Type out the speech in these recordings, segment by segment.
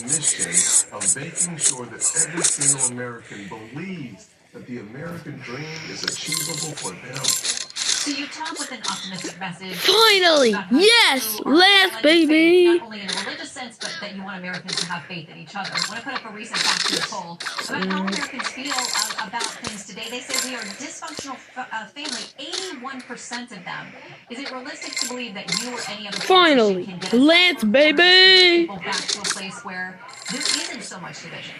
mission of making sure that every single American believes that the American dream is achievable for them. So you talk with an optimistic message. Finally! Yes! Last baby! Not only in a religious sense, but that you want Americans to have faith in each other. I want to put up a recent factual poll about how Americans feel about things today. They say we are a dysfunctional family. 81% of them. Is it realistic to believe that you or any other Finally! can get Lance, baby! people back to a place where there isn't so much division?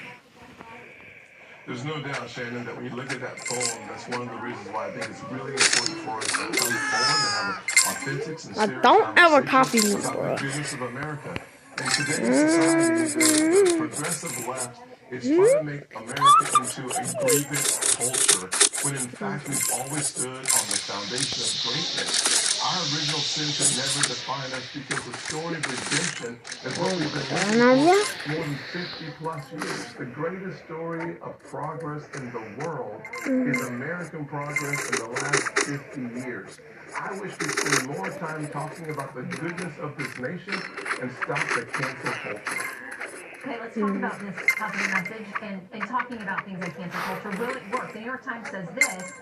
There's no doubt, Shannon, that when you look at that poll, that's one of the reasons why I think it's really important for us to come forward and have an authentic, sincere don't ever copy me, about bro. the goodness of America. In today's society, the progressive left is trying to make America into a grievance culture, when in fact we've always stood on the foundation of greatness. Our original sin can never define us, because the story of redemption is what we've been living for more than 50 plus years. The greatest story of progress in the world is American progress in the last 50 years. I wish we'd spend more time talking about the goodness of this nation and stop the cancel culture. Okay, let's talk about this positive message and talking about things like cancel culture. Will it work? The New York Times says this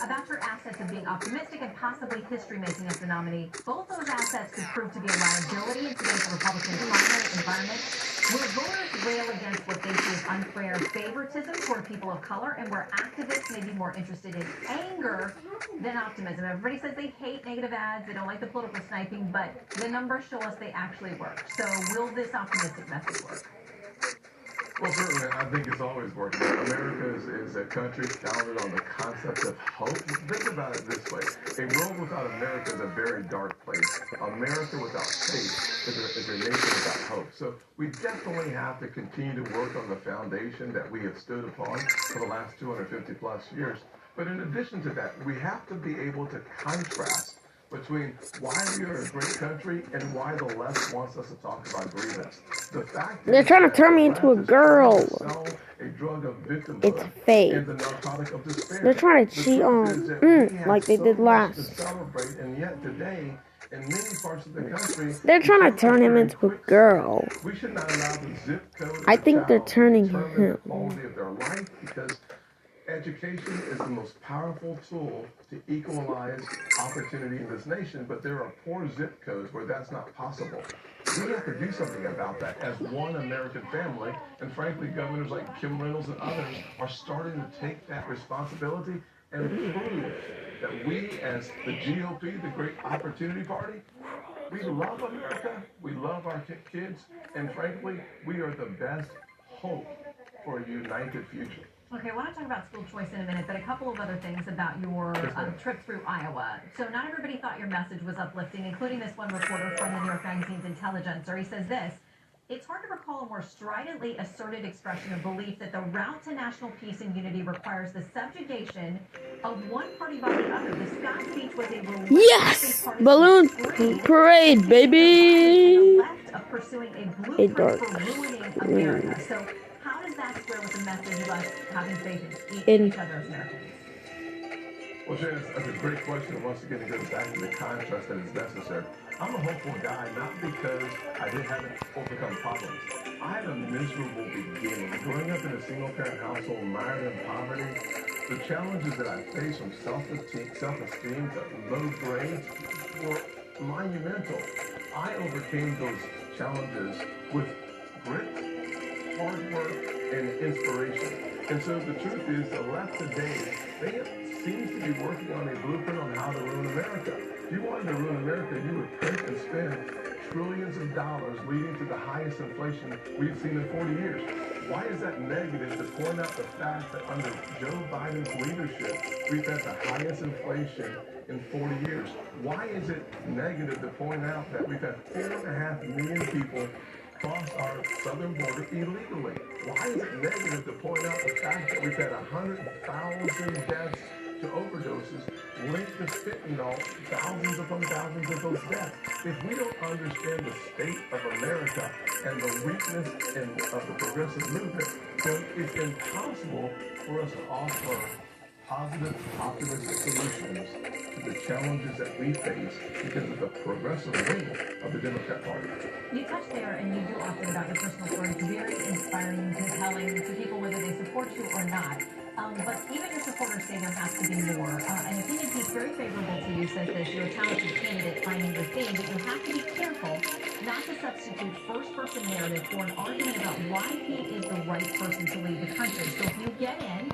about your assets of being optimistic and possibly history-making as the nominee. Both those assets could prove to be a liability in today's Republican climate environment. Where voters rail against what they see as unfair favoritism toward people of color, and where activists may be more interested in anger than optimism. Everybody says they hate negative ads, they don't like the political sniping, but the numbers show us they actually work. So will this optimistic message work? Well, certainly, I think it's always working. America is a country founded on the concept of hope. Think about it this way. A world without America is a very dark place. America without faith is a nation without hope. So we definitely have to continue to work on the foundation that we have stood upon for the last 250 plus years. But in addition to that, we have to be able to contrast between why we are a great country and why the left wants us to talk about grievance. The fact They're trying to turn me into a girl. A drug of victimhood. It's fake. And the narcotic of despair. They're trying to cheat on like they did last. To celebrate, and yet today, in many parts of the country, they're trying to turn him into a girl. We should not allow the zip code. I think they're turning him. The quality of their life, because education is the most powerful tool to equalize opportunity in this nation, but there are poor zip codes where that's not possible. We have to do something about that as one American family, and frankly, governors like Kim Reynolds and others are starting to take that responsibility and prove that we, as the GOP, the Great Opportunity Party, we love America, we love our kids, and frankly, we are the best hope for a united future. Okay, I want to talk about school choice in a minute, but a couple of other things about your trip through Iowa. So not everybody thought your message was uplifting, including this one reporter from the New York Magazine's Intelligencer. He says this: it's hard to recall a more stridently asserted expression of belief that the route to national peace and unity requires the subjugation of one party by the other. The Scott speech was a yes! Balloon parade, baby! Left of pursuing a blueprint for ruining America. So how does that square with the message of us having faith in each other as Americans? Well, Shannon, that's a great question. Once again, it goes back to the contrast that is necessary. I'm a hopeful guy, not because I haven't overcome problems. I had a miserable beginning. Growing up in a single-parent household, mired in poverty, the challenges that I faced, from self-esteem to low grades, were monumental. I overcame those challenges with grit, hard work, and inspiration. And so the truth is, the left today, they seems to be working on a blueprint on how to ruin America. If you wanted to ruin America, you would print and spend trillions of dollars, leading to the highest inflation we've seen in 40 years. Why is that negative to point out the fact that under Joe Biden's leadership, we've had the highest inflation in 40 years? Why is it negative to point out that we've had 4.5 million people cross our southern border illegally? Why is it negative to point out the fact that we've had 100,000 deaths to overdoses linked to fentanyl, thousands upon thousands of those deaths? If we don't understand the state of America and the weakness of the progressive movement, then it's impossible for us to offer positive, optimistic solutions to the challenges that we face because of the progressive wing of the Democrat Party. You touched there, and you do often about your personal story. It's very inspiring, compelling to people, whether they support you or not. But even your supporters say there has to be more. An opinion piece very favorable to you says this: you're a talented candidate finding your theme, but you have to be careful not to substitute first-person narrative for an argument about why he is the right person to lead the country. So if you get in,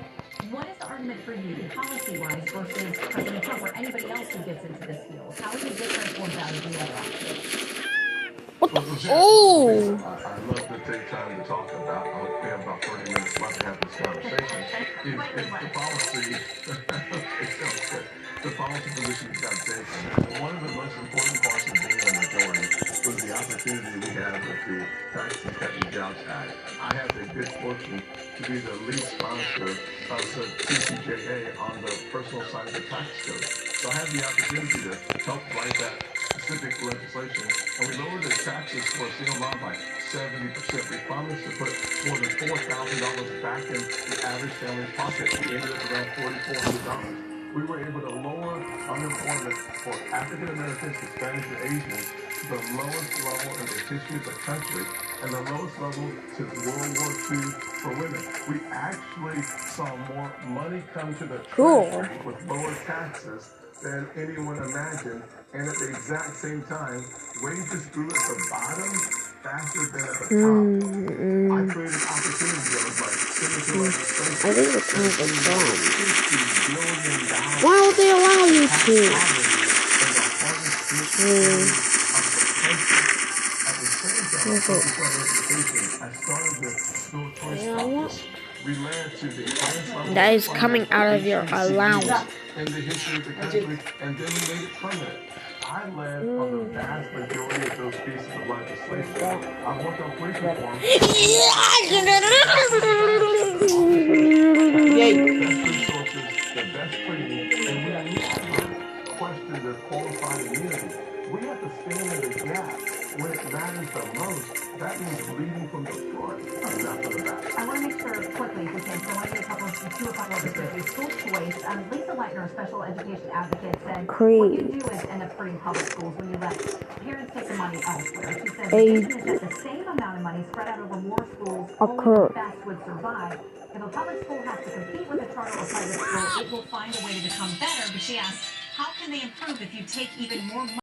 what is the argument for you, policy-wise, versus President Trump or anybody else who gets into this field? How is it different or better than the other options? What the? Oh! Oh! I love to take time to talk about, we have about 30 minutes left to have this conversation, is the policy, it sounds good, the policy position is not taken. One of the most important parts of being a majority was the opportunity we have with the Tax and Cut and Jobs Act. I have the good fortune to be the lead sponsor of the TCJA on the personal side of the tax code. So I have the opportunity to help write that specific legislation, and we lowered the taxes for a single mom by 70%. We promised to put more than $4,000 back in the average family's pocket. We ended up around $4,400. We were able to lower unemployment for African Americans, Hispanics, and Asians to the lowest level in the history of the country, and the lowest level since World War II for women. We actually saw more money come to the treasury with lower taxes than anyone imagined, and at the exact same time, wages grew at the bottom faster than at the top. I created opportunity that was like signature legislation. I think it's kind of a song. $50 billion Why would they allow you tax to? poverty in the hardest hit areas of the country. At the same time, focused on education, I started the school choice process. We led to the highest level That is of coming funding out of your HBCUs allowance. in the history of the country, and then we made it permanent. I led on the vast majority of those pieces of legislation. I worked on police reform. Best resources, the best training, and we never question the qualified immunity. We have to stand in the gap when it matters the most. That means leading from the front, not from the back. I want to make sure quickly, if we can, so I want to get a couple of the school choice. Lisa Leitner, a special education advocate, said what you do is end up hurting public schools when you let parents take the money elsewhere. She said the vision is that the same amount of money spread out over more schools, only the best would survive. If a public school has to compete with a charter or private school, it will find a way to become better. But she asked, how can they improve if you take even more money